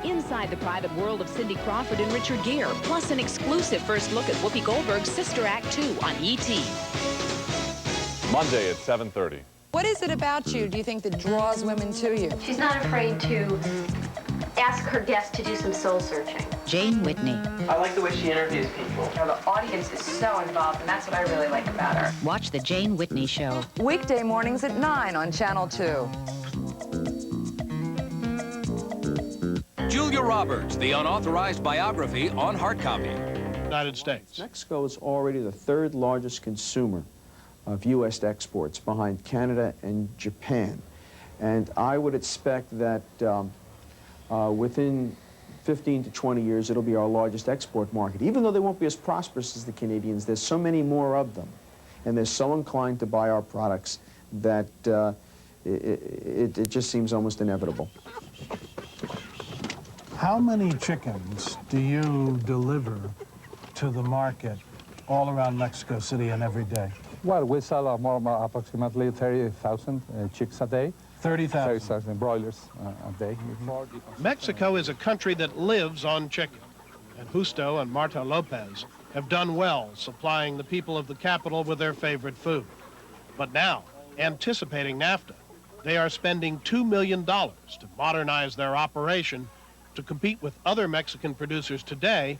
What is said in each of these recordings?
Inside the private world of Cindy Crawford and Richard Gere, plus an exclusive first look at Whoopi Goldberg's Sister Act 2 on E.T. Monday at 7:30. What is it about you, do you think, that draws women to you? She's not afraid to ask her guests to do some soul searching. Jane Whitney. I like the way she interviews people. You know, the audience is so involved, and that's what I really like about her. Watch The Jane Whitney Show. Weekday mornings at 9 on Channel 2. Julia Roberts, the unauthorized biography on hard copy. United States. Mexico is already the third largest consumer of U.S. exports behind Canada and Japan. And I would expect that within 15 to 20 years, it'll be our largest export market. Even though they won't be as prosperous as the Canadians, there's so many more of them. And they're so inclined to buy our products that it just seems almost inevitable. How many chickens do you deliver to the market all around Mexico City and every day? Well, we sell approximately 30,000 chicks a day. 30,000. 30,000 broilers a day. Mexico is a country that lives on chicken. And Justo and Marta Lopez have done well supplying the people of the capital with their favorite food. But now, anticipating NAFTA, they are spending $2 million to modernize their operation to compete with other Mexican producers today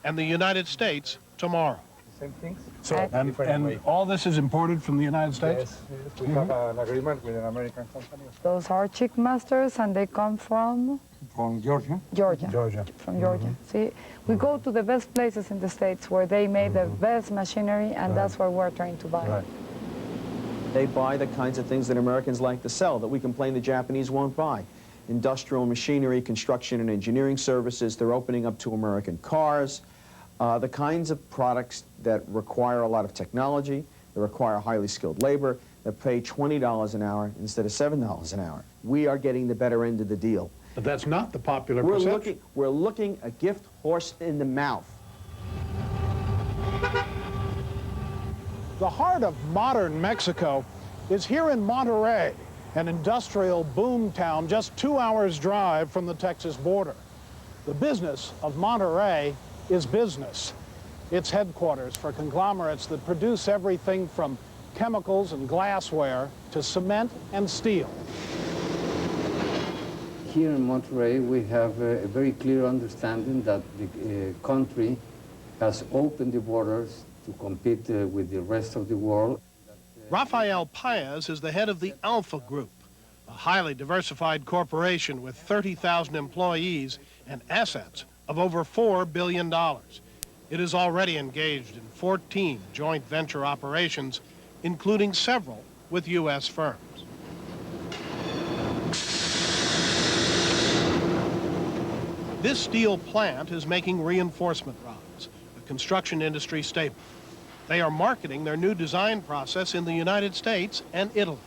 and the United States tomorrow. Same things. So, and all this is imported from the United States? Yes, we have an agreement with an American company. Those are Chicken Masters, and they come from? From Georgia. Georgia. From Georgia. See, we go to the best places in the States where they made the best machinery, and that's what we're trying to buy. Right. They buy the kinds of things that Americans like to sell that we complain the Japanese won't buy. Industrial machinery, construction and engineering services. They're opening up to American cars. The kinds of products that require a lot of technology, that require highly skilled labor, that pay $20 an hour instead of $7 an hour. We are getting the better end of the deal. But that's not the popular perception. We're looking a gift horse in the mouth. The heart of modern Mexico is here in Monterrey, an industrial boom town just 2 hours' drive from the Texas border. The business of Monterrey is business. It's headquarters for conglomerates that produce everything from chemicals and glassware to cement and steel. Here in Monterrey, we have a very clear understanding that the country has opened the borders to compete with the rest of the world. Rafael Paez is the head of the Alpha Group, a highly diversified corporation with 30,000 employees and assets of over $4 billion. It is already engaged in 14 joint venture operations, including several with U.S. firms. This steel plant is making reinforcement rods, a construction industry staple. They are marketing their new design process in the United States and Italy.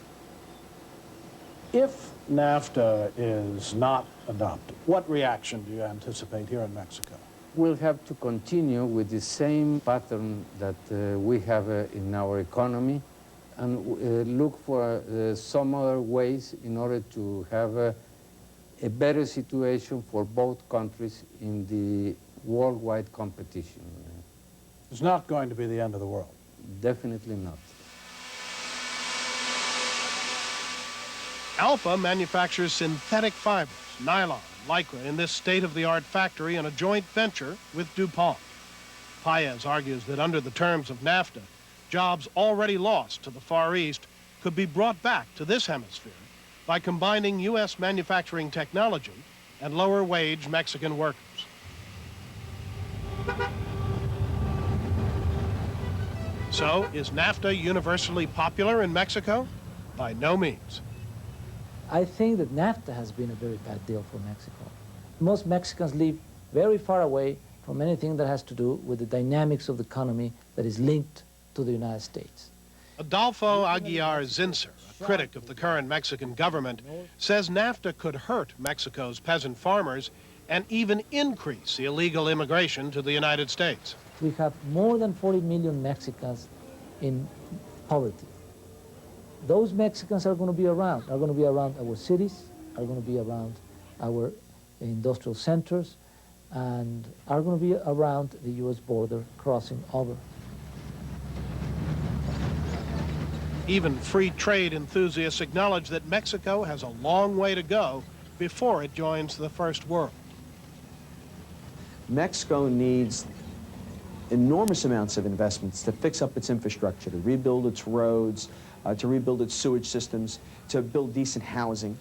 If NAFTA is not adopted, what reaction do you anticipate here in Mexico? We'll have to continue with the same pattern that we have in our economy and look for some other ways in order to have a better situation for both countries in the worldwide competition. It's not going to be the end of the world. Definitely not. Alpha manufactures synthetic fibers, nylon, lycra, in this state-of-the-art factory in a joint venture with DuPont. Paez argues that under the terms of NAFTA, jobs already lost to the Far East could be brought back to this hemisphere by combining U.S. manufacturing technology and lower-wage Mexican workers. So, is NAFTA universally popular in Mexico? By no means. I think that NAFTA has been a very bad deal for Mexico. Most Mexicans live very far away from anything that has to do with the dynamics of the economy that is linked to the United States. Adolfo Aguiar Zinser, a critic of the current Mexican government, says NAFTA could hurt Mexico's peasant farmers and even increase the illegal immigration to the United States. We have more than 40 million Mexicans in poverty. Those Mexicans are going to be around our cities, are going to be around our industrial centers, and are going to be around the U.S. border crossing over. Even free trade enthusiasts acknowledge that Mexico has a long way to go before it joins the first world. Mexico needs enormous amounts of investments to fix up its infrastructure, to rebuild its roads, to rebuild its sewage systems, to build decent housing.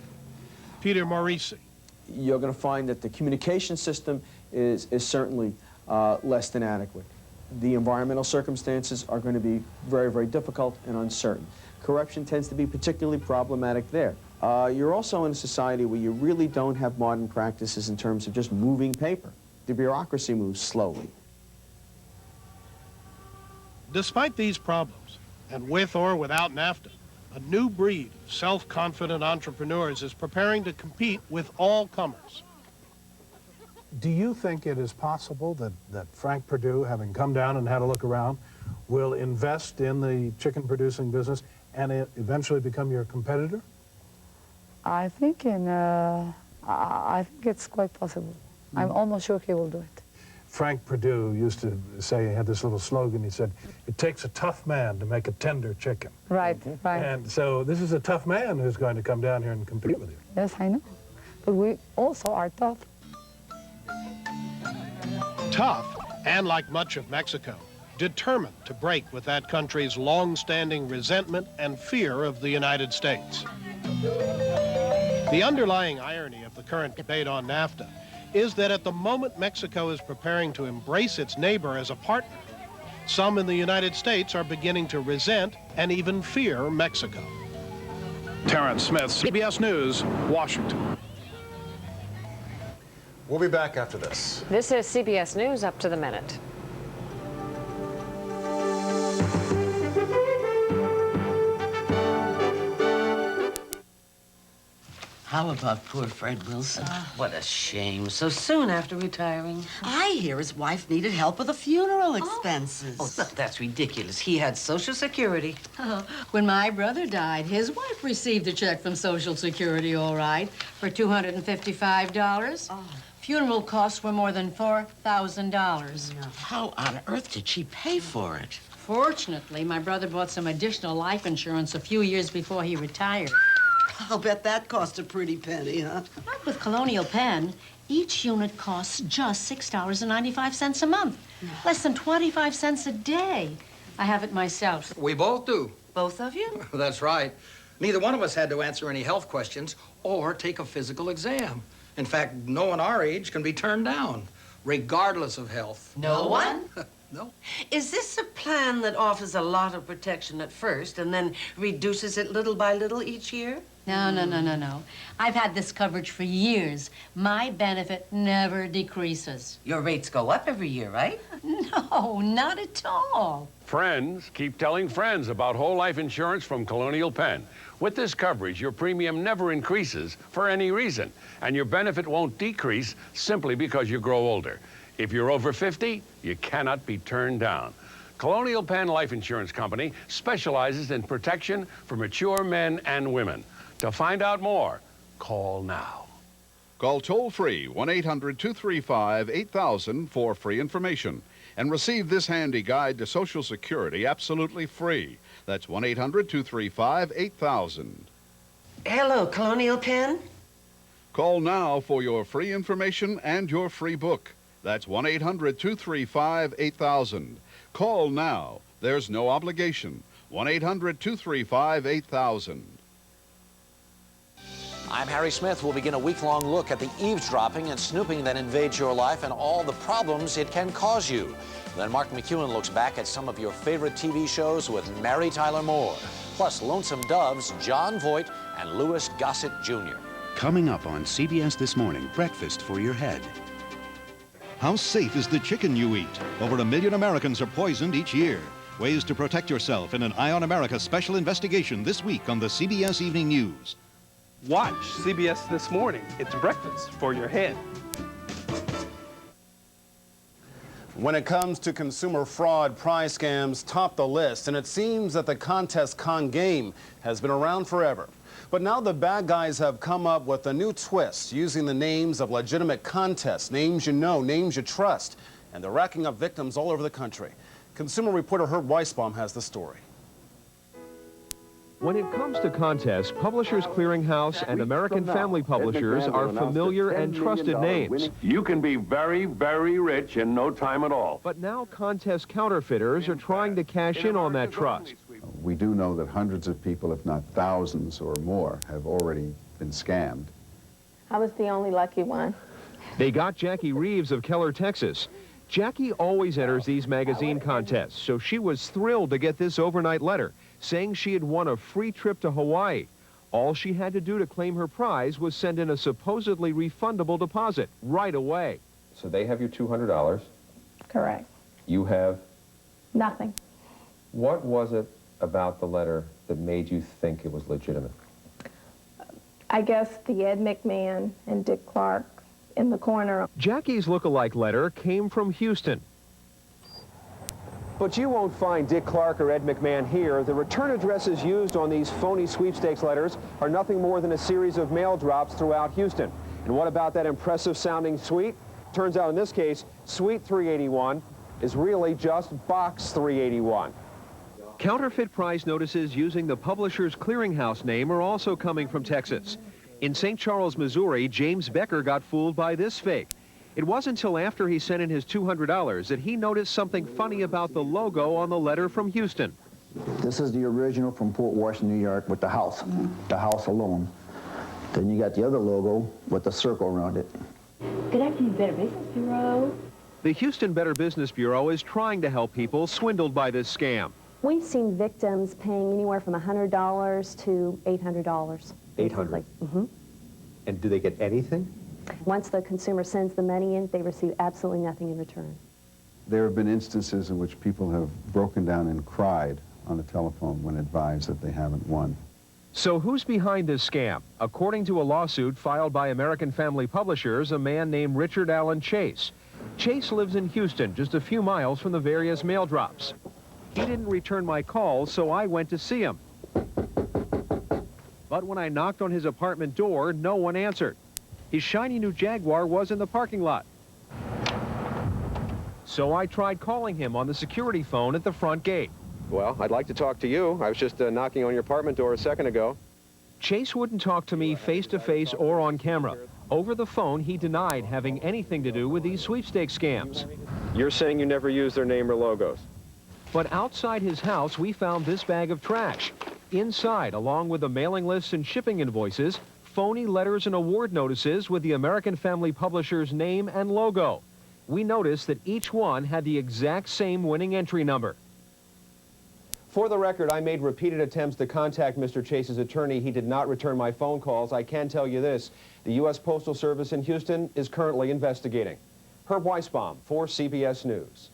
Peter Morisi. You're going to find that the communication system is certainly less than adequate. The environmental circumstances are going to be very, very difficult and uncertain. Corruption tends to be particularly problematic there. You're also in a society where you really don't have modern practices in terms of just moving paper. The bureaucracy moves slowly. Despite these problems, and with or without NAFTA, a new breed of self-confident entrepreneurs is preparing to compete with all comers. Do you think it is possible that Frank Perdue, having come down and had a look around, will invest in the chicken producing business and eventually become your competitor? I think I think it's quite possible. I'm almost sure he will do it. Frank Perdue used to say, he had this little slogan, he said, "It takes a tough man to make a tender chicken." Right, right. And so this is a tough man who's going to come down here and compete with you. Yes, I know. But we also are tough. Tough, and like much of Mexico, determined to break with that country's long-standing resentment and fear of the United States. The underlying irony of the current debate on NAFTA is that at the moment Mexico is preparing to embrace its neighbor as a partner, some in the United States are beginning to resent and even fear Mexico. Terrence Smith, CBS News, Washington. We'll be back after this. This is CBS News Up to the Minute. How about poor Fred Wilson? What a shame. So soon after retiring. I hear his wife needed help with the funeral expenses. Oh, that's ridiculous. He had Social Security. Oh, when my brother died, his wife received a check from Social Security, all right, for $255. Oh. Funeral costs were more than $4,000. No. How on earth did she pay for it? Fortunately, my brother bought some additional life insurance a few years before he retired. I'll bet that cost a pretty penny, huh? Not with Colonial Penn. Each unit costs just $6.95 a month. Less than 25 cents a day. I have it myself. We both do. Both of you? That's right. Neither one of us had to answer any health questions or take a physical exam. In fact, no one our age can be turned down, regardless of health. No one? No. Is this a plan that offers a lot of protection at first and then reduces it little by little each year? No. I've had this coverage for years. My benefit never decreases. Your rates go up every year, right? No, not at all. Friends, keep telling friends about whole life insurance from Colonial Penn. With this coverage, your premium never increases for any reason, and your benefit won't decrease simply because you grow older. If you're over 50, you cannot be turned down. Colonial Penn Life Insurance Company specializes in protection for mature men and women. To find out more, call now. Call toll-free 1-800-235-8000 for free information and receive this handy guide to Social Security absolutely free. That's 1-800-235-8000. Hello, Colonial Penn? Call now for your free information and your free book. That's 1-800-235-8000. Call now. There's no obligation. 1-800-235-8000. I'm Harry Smith. We'll begin a week-long look at the eavesdropping and snooping that invades your life and all the problems it can cause you. Then Mark McEwen looks back at some of your favorite TV shows with Mary Tyler Moore, plus Lonesome Dove's John Voight and Louis Gossett Jr. Coming up on CBS This Morning, breakfast for your head. How safe is the chicken you eat? Over 1 million Americans are poisoned each year. Ways to protect yourself in an Eye on America special investigation this week on the CBS Evening News. Watch CBS This Morning. It's breakfast for your head. When it comes to consumer fraud, prize scams top the list, and it seems that the contest con game has been around forever. But now the bad guys have come up with a new twist, using the names of legitimate contests, names you know, names you trust, and they're racking up victims all over the country. Consumer reporter Herb Weisbaum has the story. When it comes to contests, Publishers Clearinghouse and American Family Publishers are familiar and trusted names. You can be very, very rich in no time at all. But now contest counterfeiters are trying to cash in on that trust. We do know that hundreds of people, if not thousands or more, have already been scammed. I was the only lucky one. They got Jackie Reeves of Keller, Texas. Jackie always enters these magazine contests, so she was thrilled to get this overnight letter saying she had won a free trip to Hawaii. All she had to do to claim her prize was send in a supposedly refundable deposit right away. So they have your $200. Correct. You have? Nothing. What was it about the letter that made you think it was legitimate? I guess the Ed McMahon and Dick Clark in the corner. Jackie's look-alike letter came from Houston. But you won't find Dick Clark or Ed McMahon here. The return addresses used on these phony sweepstakes letters are nothing more than a series of mail drops throughout Houston. And what about that impressive-sounding suite? Turns out in this case, Suite 381 is really just Box 381. Counterfeit prize notices using the Publishers Clearinghouse name are also coming from Texas. In St. Charles, Missouri, James Becker got fooled by this fake. It wasn't until after he sent in his $200 that he noticed something funny about the logo on the letter from Houston. This is the original from Port Washington, New York, with the house alone. Then you got the other logo with the circle around it. Good afternoon, Better Business Bureau. The Houston Better Business Bureau is trying to help people swindled by this scam. We've seen victims paying anywhere from $100 to $800. $800? Mm-hmm. And do they get anything? Once the consumer sends the money in, they receive absolutely nothing in return. There have been instances in which people have broken down and cried on the telephone when advised that they haven't won. So who's behind this scam? According to a lawsuit filed by American Family Publishers, a man named Richard Allen Chase. Chase lives in Houston, just a few miles from the various mail drops. He didn't return my call, so I went to see him. But when I knocked on his apartment door, no one answered. His shiny new Jaguar was in the parking lot. So I tried calling him on the security phone at the front gate. Well, I'd like to talk to you. I was just knocking on your apartment door a second ago. Chase wouldn't talk to me face-to-face or on camera. Over the phone, he denied having anything to do with these sweepstakes scams. You're saying you never used their name or logos? But outside his house, we found this bag of trash. Inside, along with the mailing lists and shipping invoices, phony letters and award notices with the American Family Publishers name and logo. We noticed that each one had the exact same winning entry number. For the record, I made repeated attempts to contact Mr. Chase's attorney. He did not return my phone calls. I can tell you this, the U.S. Postal Service in Houston is currently investigating. Herb Weisbaum for CBS News.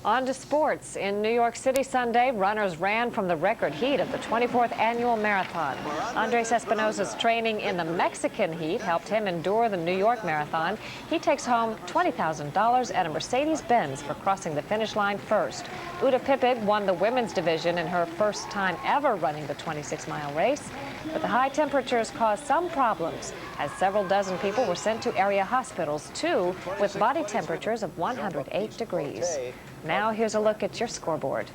On to sports. In New York City Sunday, runners ran from the record heat of the 24th annual marathon. Andres Espinosa's training in the Mexican heat helped him endure the New York marathon. He takes home $20,000 and a Mercedes-Benz for crossing the finish line first. Uda Pipig won the women's division in her first time ever running the 26-mile race. But the high temperatures caused some problems, as several dozen people were sent to area hospitals, too, with body temperatures of 108 degrees. Now here's a look at your scoreboard.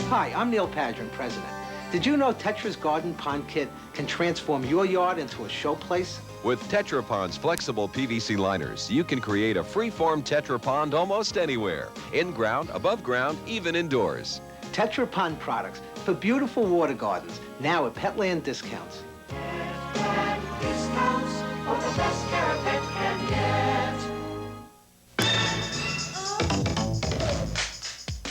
Hi, I'm Neil Padron, president. Did you know Tetra's Garden Pond Kit can transform your yard into a showplace? With Tetra Pond's flexible PVC liners, you can create a free-form Tetra Pond almost anywhere. In-ground, above ground, even indoors. Tetra Pond products for beautiful water gardens, now at Petland discounts. Discounts for the best care a pet can get.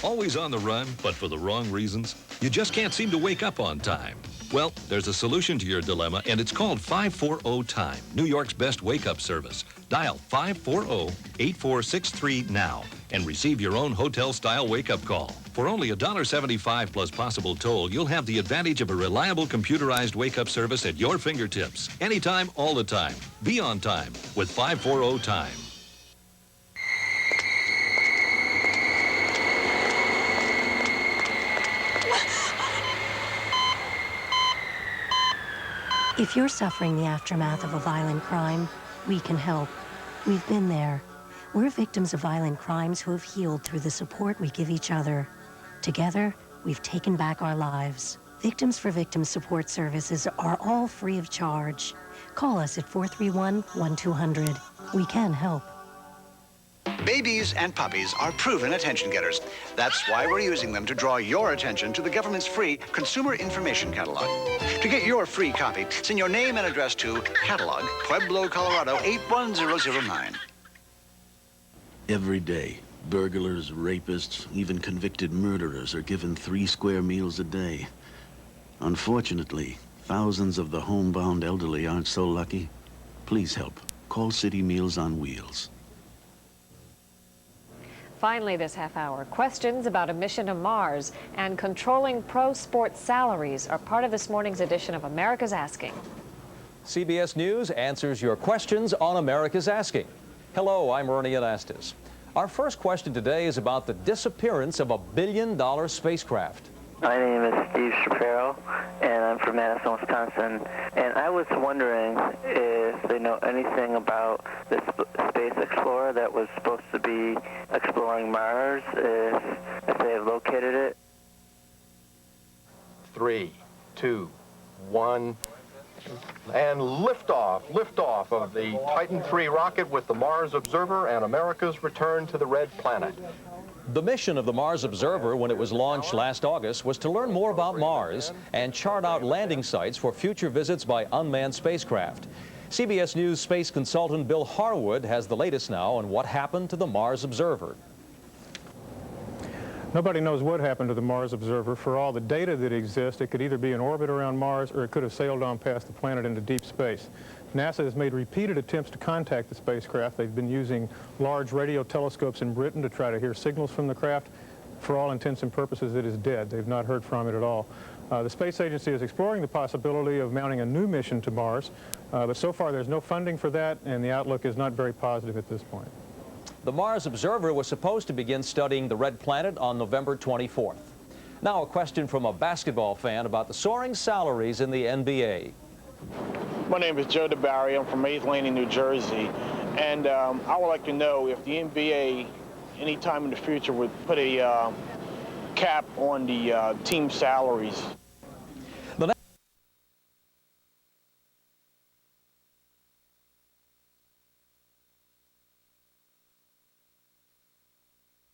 Always on the run, but for the wrong reasons? You just can't seem to wake up on time. Well, there's a solution to your dilemma, and it's called 540-TIME, New York's best wake-up service. Dial 540-8463 now and receive your own hotel-style wake-up call. For only $1.75 plus possible toll, you'll have the advantage of a reliable computerized wake-up service at your fingertips. Anytime, all the time. Be on time with 540-TIME. If you're suffering the aftermath of a violent crime, we can help. We've been there. We're victims of violent crimes who have healed through the support we give each other. Together, we've taken back our lives. Victims for Victims support services are all free of charge. Call us at 431-1200. We can help. Babies and puppies are proven attention getters. That's why we're using them to draw your attention to the government's free Consumer Information Catalog. To get your free copy, send your name and address to Catalog, Pueblo, Colorado 81009. Every day, burglars, rapists, even convicted murderers are given 3 square meals a day. Unfortunately, thousands of the homebound elderly aren't so lucky. Please help. Call City Meals on Wheels. Finally this half hour, questions about a mission to Mars and controlling pro sports salaries are part of this morning's edition of America's Asking. CBS News answers your questions on America's Asking. Hello, I'm Ernie Anastos. Our first question today is about the disappearance of a billion-dollar spacecraft. My name is Steve Shapiro, and I'm from Madison, Wisconsin. And I was wondering if they know anything about this space explorer that was supposed to be exploring Mars, if they have located it. 3, 2, 1, and liftoff of the Titan III rocket with the Mars Observer and America's return to the Red Planet. The mission of the Mars Observer, when it was launched last August, was to learn more about Mars and chart out landing sites for future visits by unmanned spacecraft. CBS News space consultant Bill Harwood has the latest now on what happened to the Mars Observer. Nobody knows what happened to the Mars Observer. For all the data that exists, it could either be in orbit around Mars or it could have sailed on past the planet into deep space. NASA has made repeated attempts to contact the spacecraft. They've been using large radio telescopes in Britain to try to hear signals from the craft. For all intents and purposes, it is dead. They've not heard from it at all. The space agency is exploring the possibility of mounting a new mission to Mars, but so far there's no funding for that, and the outlook is not very positive at this point. The Mars Observer was supposed to begin studying the Red Planet on November 24th. Now a question from a basketball fan about the soaring salaries in the NBA. My name is Joe DeBarry. I'm from 8th Lane in New Jersey. And I would like to know if the NBA, anytime in the future, would put a cap on the team salaries.